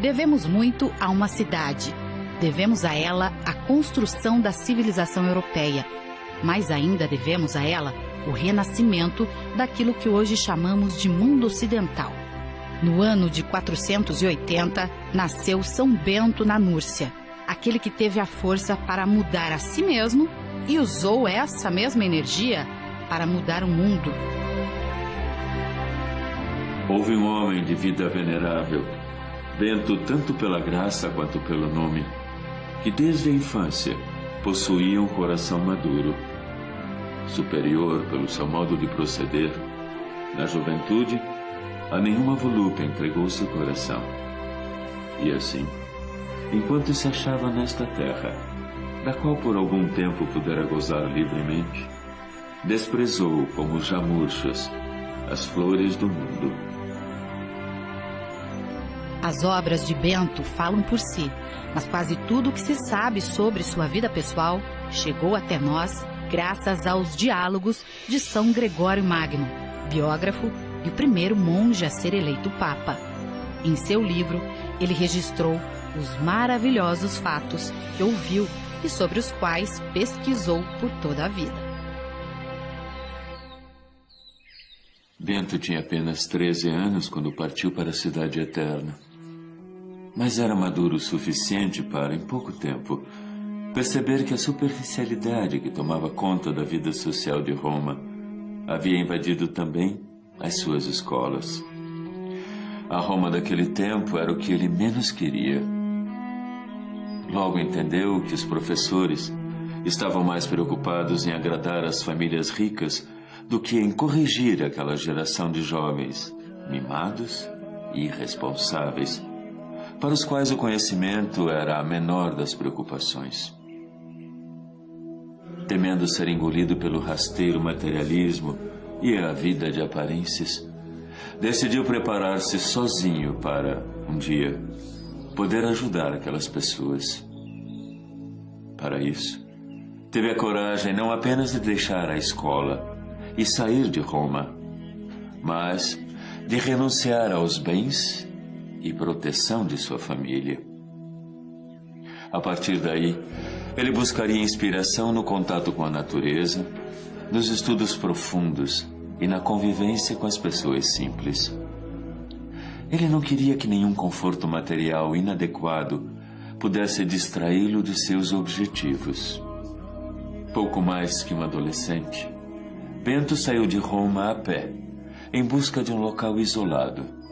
Devemos muito a uma cidade. Devemos a ela a construção da civilização europeia. Mais ainda devemos a ela o renascimento daquilo que hoje chamamos de mundo ocidental. No ano de 480, nasceu São Bento na Núrcia, aquele que teve a força para mudar a si mesmo e usou essa mesma energia para mudar o mundo. Houve um homem de vida venerável, Bento tanto pela graça quanto pelo nome, que desde a infância possuía um coração maduro. Superior pelo seu modo de proceder, na juventude, a nenhuma volúpia entregou seu coração. E assim, enquanto se achava nesta terra, da qual por algum tempo pudera gozar livremente, desprezou como já murchas as flores do mundo. As obras de Bento falam por si, mas quase tudo o que se sabe sobre sua vida pessoal chegou até nós graças aos diálogos de São Gregório Magno, biógrafo e o primeiro monge a ser eleito papa. Em seu livro, ele registrou os maravilhosos fatos que ouviu e sobre os quais pesquisou por toda a vida. Bento tinha apenas 13 anos quando partiu para a Cidade Eterna. Mas era maduro o suficiente para, em pouco tempo, perceber que a superficialidade que tomava conta da vida social de Roma havia invadido também as suas escolas. A Roma daquele tempo era o que ele menos queria. Logo entendeu que os professores estavam mais preocupados em agradar as famílias ricas do que em corrigir aquela geração de jovens mimados e irresponsáveis, para os quais o conhecimento era a menor das preocupações. Temendo ser engolido pelo rasteiro materialismo e a vida de aparências, decidiu preparar-se sozinho para, um dia, poder ajudar aquelas pessoas. Para isso, teve a coragem não apenas de deixar a escola e sair de Roma, mas de renunciar aos bens e proteção de sua família. A partir daí, ele buscaria inspiração no contato com a natureza, nos estudos profundos e na convivência com as pessoas simples. Ele não queria que nenhum conforto material inadequado pudesse distraí-lo de seus objetivos. Pouco mais que um adolescente, Bento saiu de Roma a pé, em busca de um local isolado.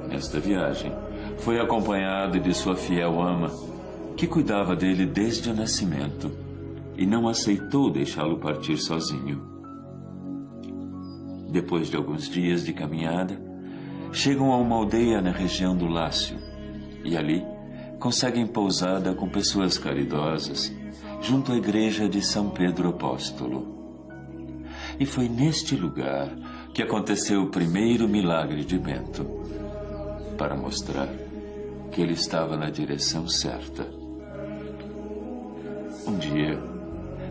Nesta viagem, foi acompanhado de sua fiel ama, que cuidava dele desde o nascimento e não aceitou deixá-lo partir sozinho. Depois de alguns dias de caminhada, chegam a uma aldeia na região do Lácio e ali conseguem pousada com pessoas caridosas junto à igreja de São Pedro Apóstolo. E foi neste lugar que aconteceu o primeiro milagre de Bento, para mostrar que ele estava na direção certa. Um dia,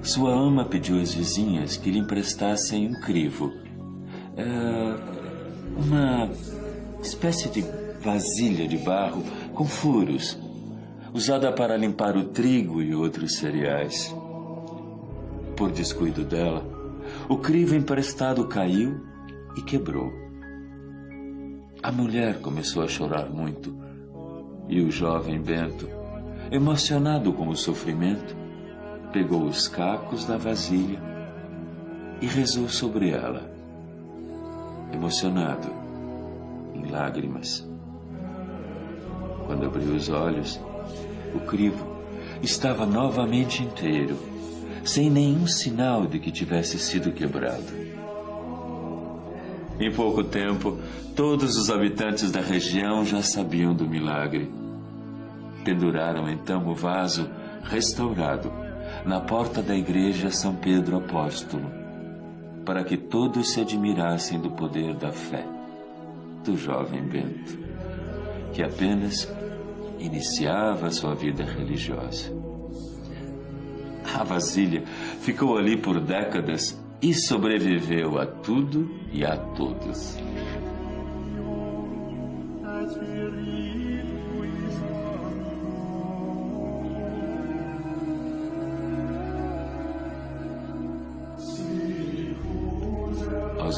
sua ama pediu às vizinhas que lhe emprestassem um crivo, uma espécie de vasilha de barro com furos, usada para limpar o trigo e outros cereais. Por descuido dela, o crivo emprestado caiu e quebrou. A mulher começou a chorar muito e o jovem Bento, emocionado com o sofrimento, pegou os cacos da vasilha e rezou sobre ela, emocionado, em lágrimas. Quando abriu os olhos, o crivo estava novamente inteiro, sem nenhum sinal de que tivesse sido quebrado. Em pouco tempo, todos os habitantes da região já sabiam do milagre. Penduraram então o vaso restaurado na porta da igreja São Pedro Apóstolo, para que todos se admirassem do poder da fé do jovem Bento, que apenas iniciava sua vida religiosa. A vasilha ficou ali por décadas e sobreviveu a tudo e a todos.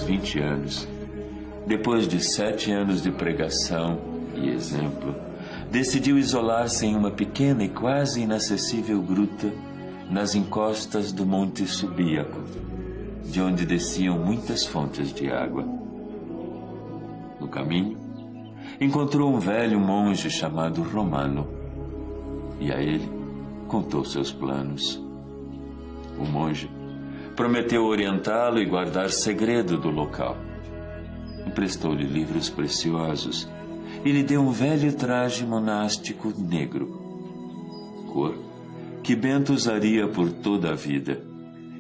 seus 20 anos, depois de 7 anos de pregação e exemplo, decidiu isolar-se em uma pequena e quase inacessível gruta nas encostas do Monte Subíaco, de onde desciam muitas fontes de água. No caminho, encontrou um velho monge chamado Romano e a ele contou seus planos. O monge prometeu orientá-lo e guardar segredo do local. Emprestou-lhe livros preciosos e lhe deu um velho traje monástico negro, cor que Bento usaria por toda a vida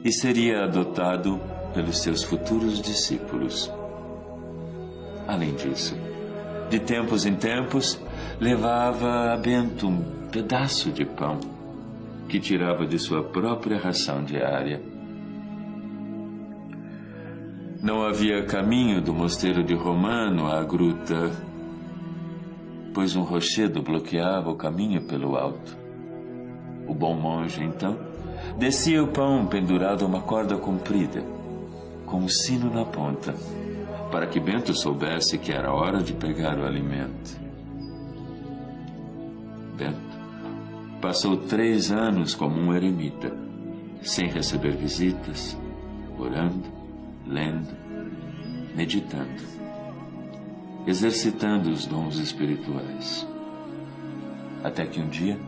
e seria adotado pelos seus futuros discípulos. Além disso, de tempos em tempos, levava a Bento um pedaço de pão que tirava de sua própria ração diária. Não havia caminho do mosteiro de Romano à gruta, pois um rochedo bloqueava o caminho pelo alto. O bom monge, então, descia o pão pendurado a uma corda comprida, com um sino na ponta, para que Bento soubesse que era hora de pegar o alimento. Bento passou 3 anos como um eremita, sem receber visitas, orando, lendo, meditando, exercitando os dons espirituais. Até que um dia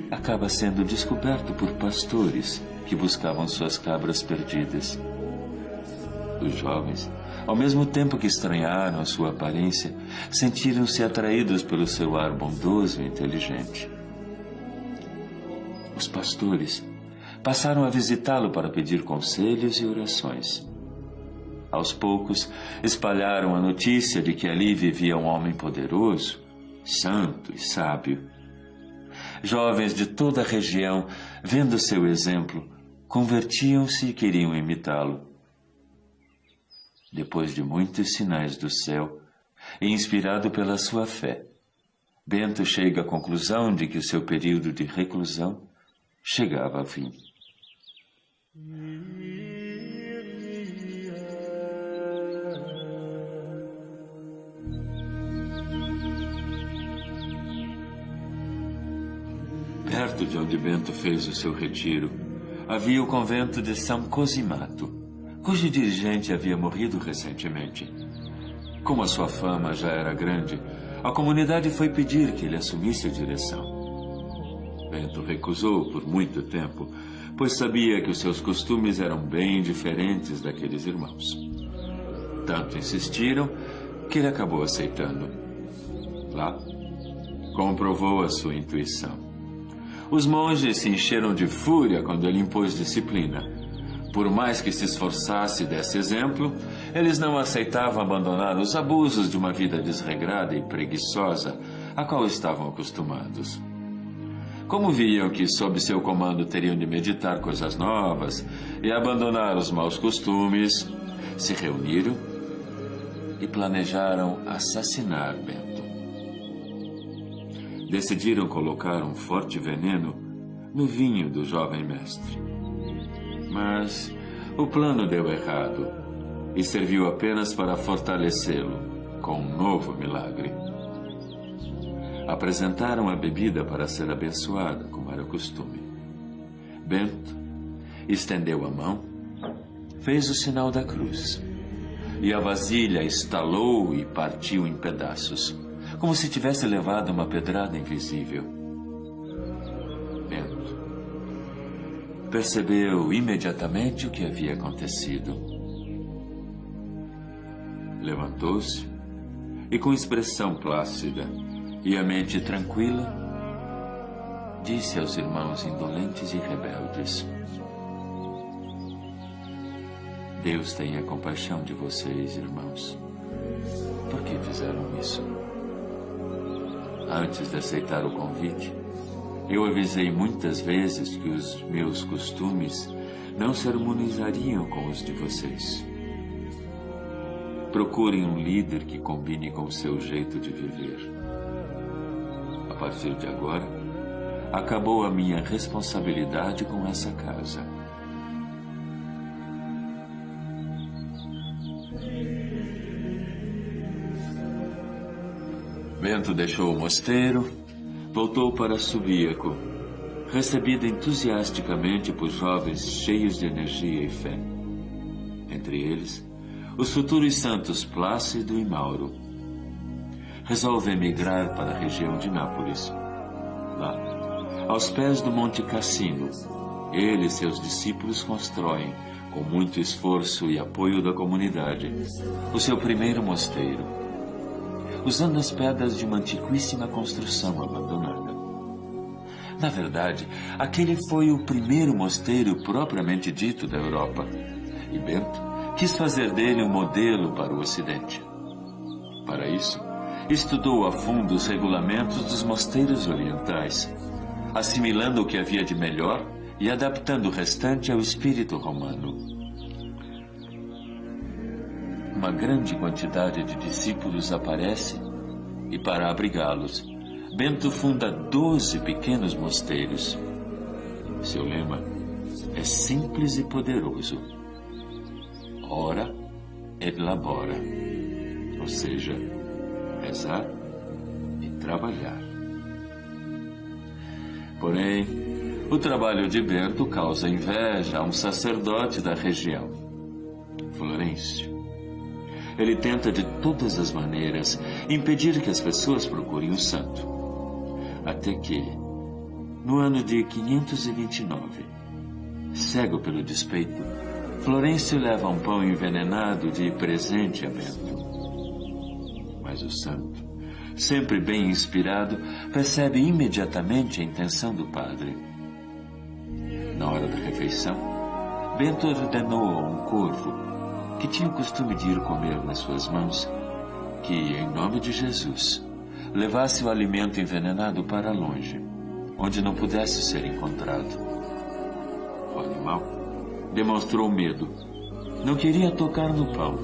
acaba sendo descoberto por pastores que buscavam suas cabras perdidas. Os jovens, ao mesmo tempo que estranharam a sua aparência, sentiram-se atraídos pelo seu ar bondoso e inteligente. Os pastores passaram a visitá-lo para pedir conselhos e orações. Aos poucos, espalharam a notícia de que ali vivia um homem poderoso, santo e sábio. Jovens de toda a região, vendo seu exemplo, convertiam-se e queriam imitá-lo. Depois de muitos sinais do céu, e inspirado pela sua fé, Bento chega à conclusão de que o seu período de reclusão chegava ao fim. Perto de onde Bento fez o seu retiro, havia o convento de São Cosimato, cujo dirigente havia morrido recentemente. Como a sua fama já era grande, a comunidade foi pedir que ele assumisse a direção. Bento recusou por muito tempo, pois sabia que os seus costumes eram bem diferentes daqueles irmãos. Tanto insistiram que ele acabou aceitando. Lá, comprovou a sua intuição. Os monges se encheram de fúria quando ele impôs disciplina. Por mais que se esforçasse e desse exemplo, eles não aceitavam abandonar os abusos de uma vida desregrada e preguiçosa a qual estavam acostumados. Como viam que sob seu comando teriam de meditar coisas novas e abandonar os maus costumes, se reuniram e planejaram assassinar Bento. Decidiram colocar um forte veneno no vinho do jovem mestre. Mas o plano deu errado e serviu apenas para fortalecê-lo com um novo milagre. Apresentaram a bebida para ser abençoada, como era costume. Bento estendeu a mão, fez o sinal da cruz, e a vasilha estalou e partiu em pedaços, como se tivesse levado uma pedrada invisível. Bento percebeu imediatamente o que havia acontecido. Levantou-se e, com expressão plácida e a mente tranquila, disse aos irmãos indolentes e rebeldes: Deus tenha compaixão de vocês, irmãos. Por que fizeram isso? Antes de aceitar o convite, eu avisei muitas vezes que os meus costumes não se harmonizariam com os de vocês. Procurem um líder que combine com o seu jeito de viver. A partir de agora, acabou a minha responsabilidade com essa casa. Bento deixou o mosteiro, voltou para Subíaco, recebido entusiasticamente por jovens cheios de energia e fé. Entre eles, os futuros santos Plácido e Mauro. Resolve emigrar para a região de Nápoles. Lá, aos pés do Monte Cassino, ele e seus discípulos constroem, com muito esforço e apoio da comunidade, o seu primeiro mosteiro, usando as pedras de uma antiquíssima construção abandonada. Na verdade, aquele foi o primeiro mosteiro propriamente dito da Europa, e Bento quis fazer dele um modelo para o Ocidente. Para isso, estudou a fundo os regulamentos dos mosteiros orientais, assimilando o que havia de melhor e adaptando o restante ao espírito romano. Uma grande quantidade de discípulos aparece e, para abrigá-los, Bento funda 12 pequenos mosteiros. Seu lema é simples e poderoso: ora et labora, ou seja, rezar e trabalhar. Porém, o trabalho de Bento causa inveja a um sacerdote da região, Florêncio. Ele tenta de todas as maneiras impedir que as pessoas procurem o santo. Até que, no ano de 529, cego pelo despeito, Florêncio leva um pão envenenado de presente a Bento. Mas o santo, sempre bem inspirado, percebe imediatamente a intenção do padre. Na hora da refeição, Bento ordenou a um corvo, que tinha o costume de ir comer nas suas mãos, que, em nome de Jesus, levasse o alimento envenenado para longe, onde não pudesse ser encontrado. O animal demonstrou medo. Não queria tocar no pão,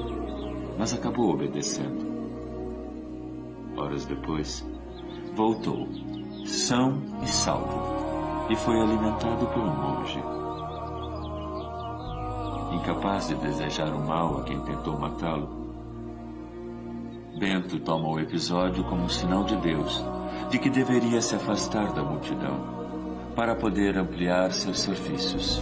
mas acabou obedecendo. Horas depois, voltou, são e salvo, e foi alimentado pelo monge. Incapaz de desejar o mal a quem tentou matá-lo, Bento toma o episódio como um sinal de Deus, de que deveria se afastar da multidão, para poder ampliar seus serviços.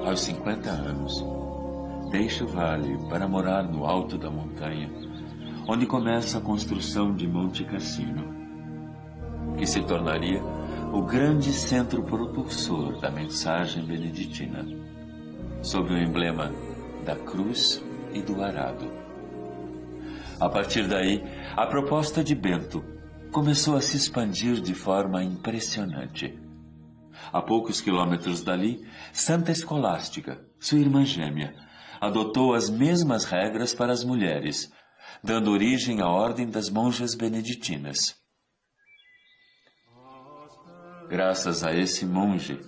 Aos 50 anos, deixa o vale para morar no alto da montanha, onde começa a construção de Monte Cassino, que se tornaria o grande centro propulsor da mensagem beneditina, sob o emblema da cruz e do arado. A partir daí, a proposta de Bento começou a se expandir de forma impressionante. A poucos quilômetros dali, Santa Escolástica, sua irmã gêmea, adotou as mesmas regras para as mulheres, dando origem à Ordem das Monjas Beneditinas. Graças a esse monge,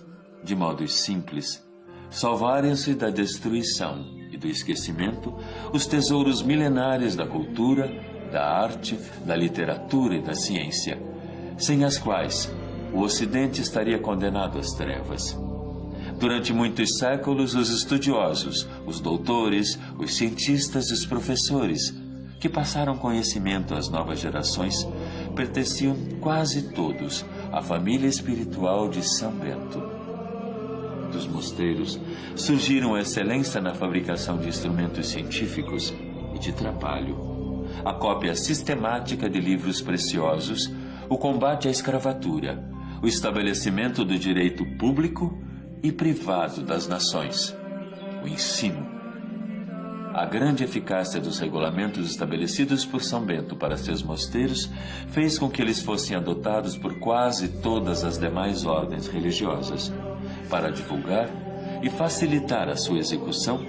de modo simples, salvaram-se da destruição e do esquecimento os tesouros milenares da cultura, da arte, da literatura e da ciência, sem as quais o Ocidente estaria condenado às trevas. Durante muitos séculos, os estudiosos, os doutores, os cientistas e os professores, que passaram conhecimento às novas gerações, pertenciam quase todos à família espiritual de São Bento. Dos mosteiros surgiram a excelência na fabricação de instrumentos científicos e de trabalho, a cópia sistemática de livros preciosos, o combate à escravatura, o estabelecimento do direito público e privado das nações, o ensino. A grande eficácia dos regulamentos estabelecidos por São Bento para seus mosteiros fez com que eles fossem adotados por quase todas as demais ordens religiosas. Para divulgar e facilitar a sua execução,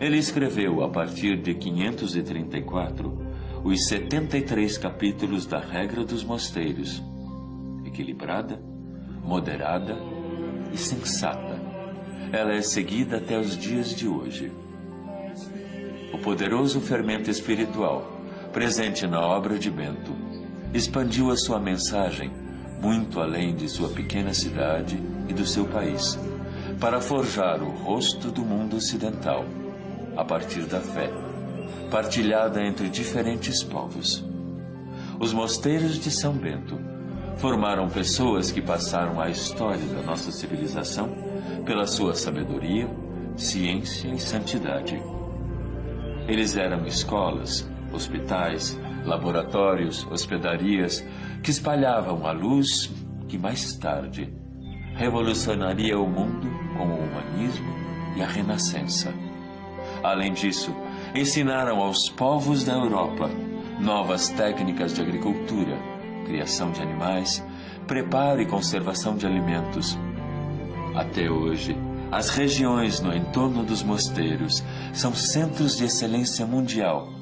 ele escreveu, a partir de 534, os 73 capítulos da Regra dos Mosteiros, equilibrada, moderada e sensata. Ela é seguida até os dias de hoje. O poderoso fermento espiritual presente na obra de Bento, expandiu a sua mensagem muito além de sua pequena cidade e do seu país, para forjar o rosto do mundo ocidental, a partir da fé, partilhada entre diferentes povos. Os mosteiros de São Bento formaram pessoas que passaram a história da nossa civilização pela sua sabedoria, ciência e santidade. Eles eram escolas, hospitais, laboratórios, hospedarias que espalhavam a luz que mais tarde revolucionaria o mundo com o humanismo e a renascença. Além disso, ensinaram aos povos da Europa novas técnicas de agricultura, criação de animais, preparo e conservação de alimentos. Até hoje, as regiões no entorno dos mosteiros são centros de excelência mundial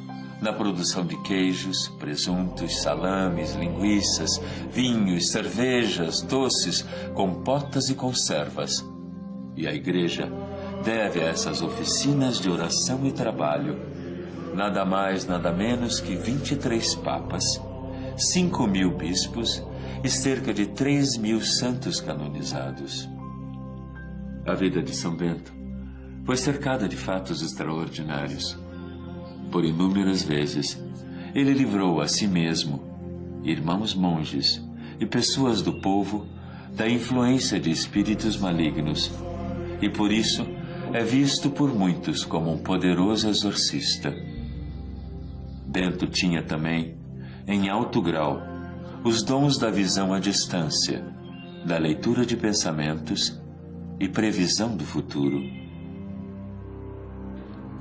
na produção de queijos, presuntos, salames, linguiças, vinhos, cervejas, doces, compotas e conservas. E a Igreja deve a essas oficinas de oração e trabalho nada mais, nada menos que 23 papas, 5.000 bispos e cerca de 3.000 santos canonizados. A vida de São Bento foi cercada de fatos extraordinários. Por inúmeras vezes, ele livrou a si mesmo, irmãos monges e pessoas do povo da influência de espíritos malignos, e por isso é visto por muitos como um poderoso exorcista. Bento tinha também, em alto grau, os dons da visão à distância, da leitura de pensamentos e previsão do futuro.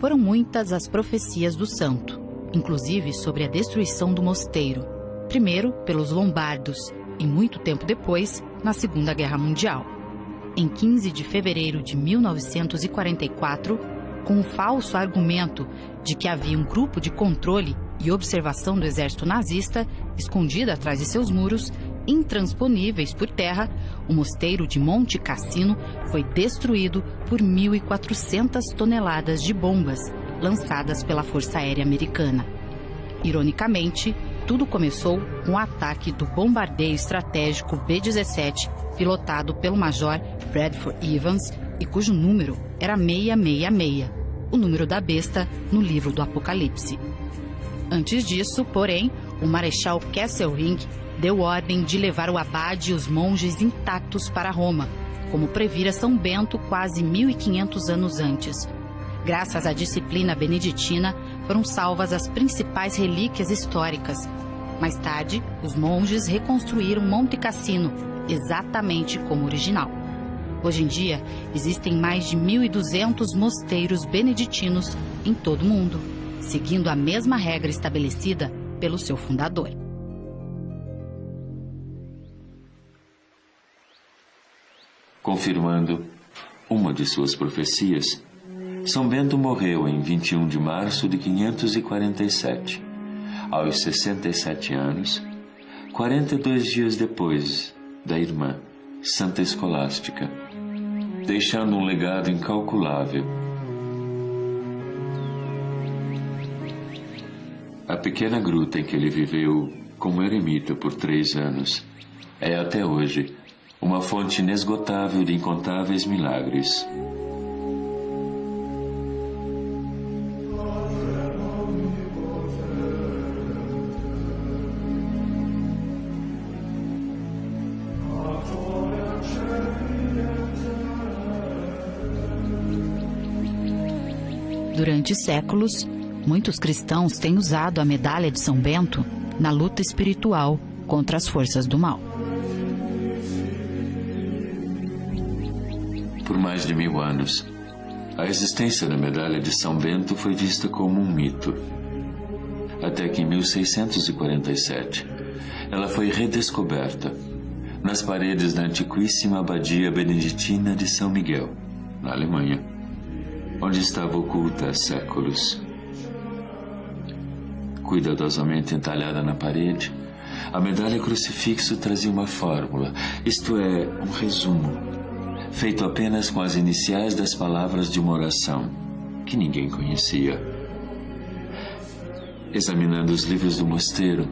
Foram muitas as profecias do santo, inclusive sobre a destruição do mosteiro, primeiro pelos lombardos e muito tempo depois, na Segunda Guerra Mundial. Em 15 de fevereiro de 1944, com o falso argumento de que havia um grupo de controle e observação do exército nazista escondido atrás de seus muros, intransponíveis por terra, o mosteiro de Monte Cassino foi destruído por 1.400 toneladas de bombas lançadas pela Força Aérea Americana. Ironicamente, tudo começou com o ataque do bombardeio estratégico B-17, pilotado pelo Major Bradford Evans e cujo número era 666, o número da besta no livro do Apocalipse. Antes disso, porém, o Marechal Kesselring deu ordem de levar o abade e os monges intactos para Roma, como previra São Bento quase 1.500 anos antes. Graças à disciplina beneditina, foram salvas as principais relíquias históricas. Mais tarde, os monges reconstruíram Monte Cassino, exatamente como original. Hoje em dia, existem mais de 1.200 mosteiros beneditinos em todo o mundo, seguindo a mesma regra estabelecida pelo seu fundador. Confirmando uma de suas profecias, São Bento morreu em 21 de março de 547, aos 67 anos, 42 dias depois da irmã, Santa Escolástica, deixando um legado incalculável. A pequena gruta em que ele viveu como eremita por 3 anos é até hoje uma fonte inesgotável de incontáveis milagres. Durante séculos, muitos cristãos têm usado a medalha de São Bento na luta espiritual contra as forças do mal. Por mais de 1000 anos, a existência da medalha de São Bento foi vista como um mito. Até que em 1647, ela foi redescoberta nas paredes da antiquíssima abadia beneditina de São Miguel, na Alemanha, onde estava oculta há séculos. Cuidadosamente entalhada na parede, a medalha crucifixo trazia uma fórmula, isto é, um resumo, feito apenas com as iniciais das palavras de uma oração que ninguém conhecia. Examinando os livros do mosteiro,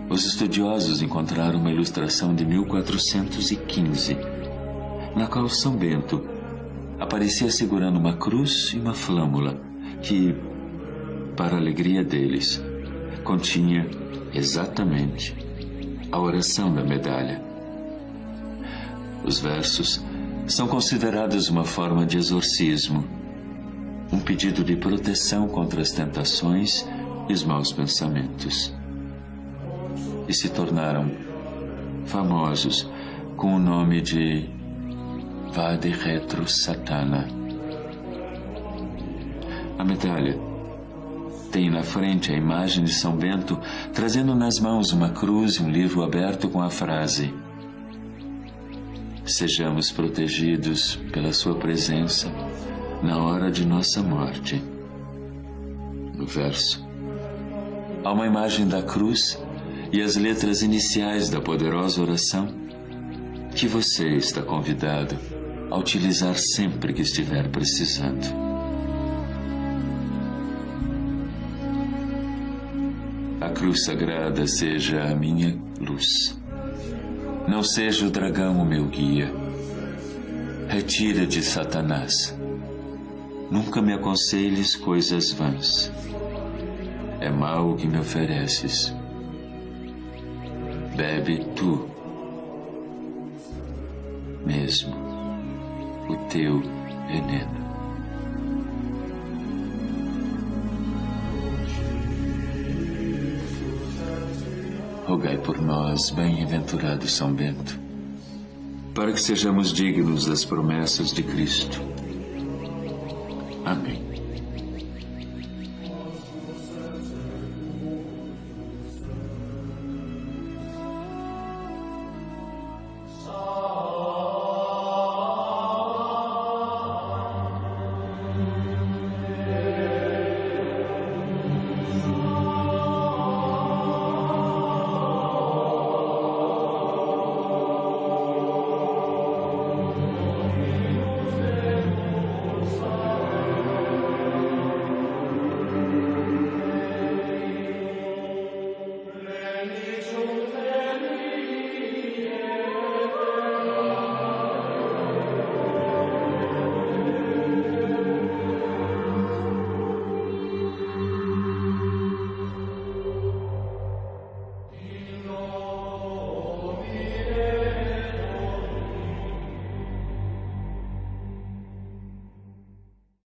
os estudiosos encontraram uma ilustração de 1415, na qual São Bento aparecia segurando uma cruz e uma flâmula que, para a alegria deles, continha exatamente a oração da medalha. Os versos são considerados uma forma de exorcismo, um pedido de proteção contra as tentações e os maus pensamentos. E se tornaram famosos com o nome de Vade Retro Satana. A medalha tem na frente a imagem de São Bento trazendo nas mãos uma cruz e um livro aberto com a frase: sejamos protegidos pela sua presença na hora de nossa morte. No verso, há uma imagem da cruz e as letras iniciais da poderosa oração que você está convidado a utilizar sempre que estiver precisando. A cruz sagrada seja a minha luz. Não seja o dragão o meu guia. Retira de Satanás. Nunca me aconselhes coisas vãs. É mal o que me ofereces. Bebe tu mesmo o teu veneno. Rogai por nós, bem-aventurado São Bento, para que sejamos dignos das promessas de Cristo. Amém.